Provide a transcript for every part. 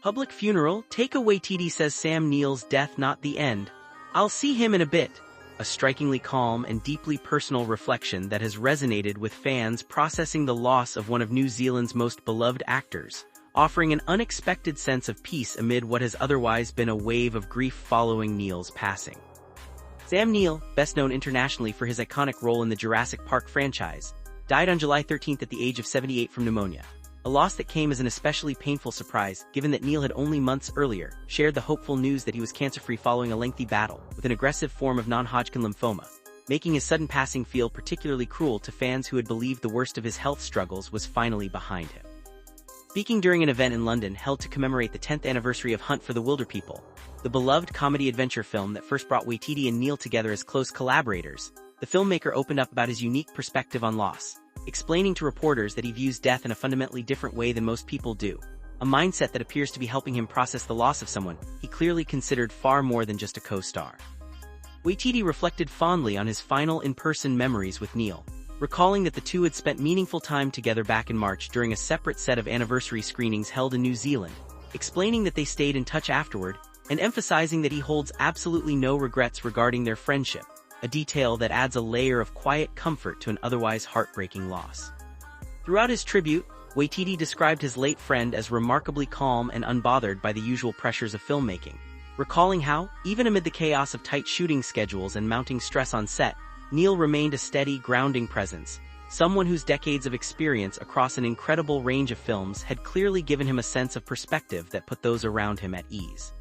Public funeral, Taika Waititi says Sam Neill's death not the end. I'll see him in a bit. A strikingly calm and deeply personal reflection that has resonated with fans processing the loss of one of New Zealand's most beloved actors, offering an unexpected sense of peace amid what has otherwise been a wave of grief following Neill's passing. Sam Neill, best known internationally for his iconic role in the Jurassic Park franchise, died on July 13 at the age of 78 from pneumonia. A loss that came as an especially painful surprise, given that Neill had only months earlier shared the hopeful news that he was cancer-free following a lengthy battle with an aggressive form of non-Hodgkin lymphoma, making his sudden passing feel particularly cruel to fans who had believed the worst of his health struggles was finally behind him. Speaking during an event in London held to commemorate the 10th anniversary of Hunt for the Wilderpeople, the beloved comedy-adventure film that first brought Waititi and Neill together as close collaborators, the filmmaker opened up about his unique perspective on loss, explaining to reporters that he views death in a fundamentally different way than most people do, a mindset that appears to be helping him process the loss of someone he clearly considered far more than just a co-star. Waititi reflected fondly on his final in-person memories with Neill, recalling that the two had spent meaningful time together back in March during a separate set of anniversary screenings held in New Zealand, explaining that they stayed in touch afterward, and emphasizing that he holds absolutely no regrets regarding their friendship, a detail that adds a layer of quiet comfort to an otherwise heartbreaking loss. Throughout his tribute, Waititi described his late friend as remarkably calm and unbothered by the usual pressures of filmmaking, recalling how, even amid the chaos of tight shooting schedules and mounting stress on set, Neill remained a steady, grounding presence, someone whose decades of experience across an incredible range of films had clearly given him a sense of perspective that put those around him at ease.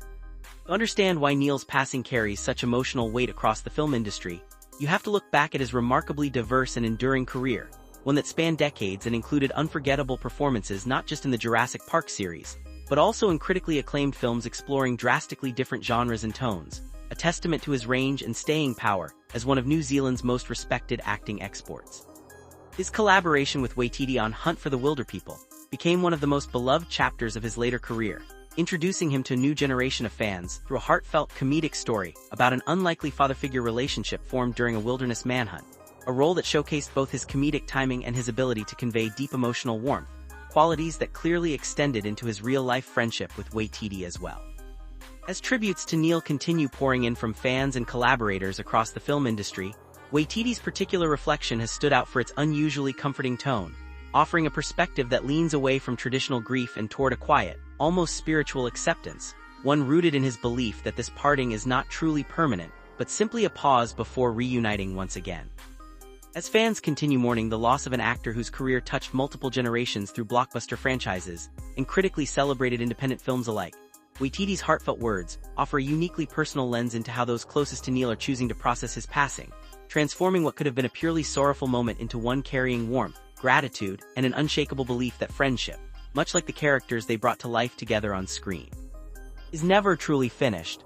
To understand why Neill's passing carries such emotional weight across the film industry, you have to look back at his remarkably diverse and enduring career, one that spanned decades and included unforgettable performances not just in the Jurassic Park series, but also in critically acclaimed films exploring drastically different genres and tones, a testament to his range and staying power as one of New Zealand's most respected acting exports. His collaboration with Waititi on Hunt for the Wilderpeople became one of the most beloved chapters of his later career, introducing him to a new generation of fans through a heartfelt comedic story about an unlikely father-figure relationship formed during a wilderness manhunt, a role that showcased both his comedic timing and his ability to convey deep emotional warmth, qualities that clearly extended into his real-life friendship with Waititi as well. As tributes to Neill continue pouring in from fans and collaborators across the film industry, Waititi's particular reflection has stood out for its unusually comforting tone, offering a perspective that leans away from traditional grief and toward a quiet, almost spiritual acceptance, one rooted in his belief that this parting is not truly permanent, but simply a pause before reuniting once again. As fans continue mourning the loss of an actor whose career touched multiple generations through blockbuster franchises and critically celebrated independent films alike, Waititi's heartfelt words offer a uniquely personal lens into how those closest to Neill are choosing to process his passing, transforming what could have been a purely sorrowful moment into one carrying warmth, gratitude, and an unshakable belief that friendship, much like the characters they brought to life together on screen, is never truly finished,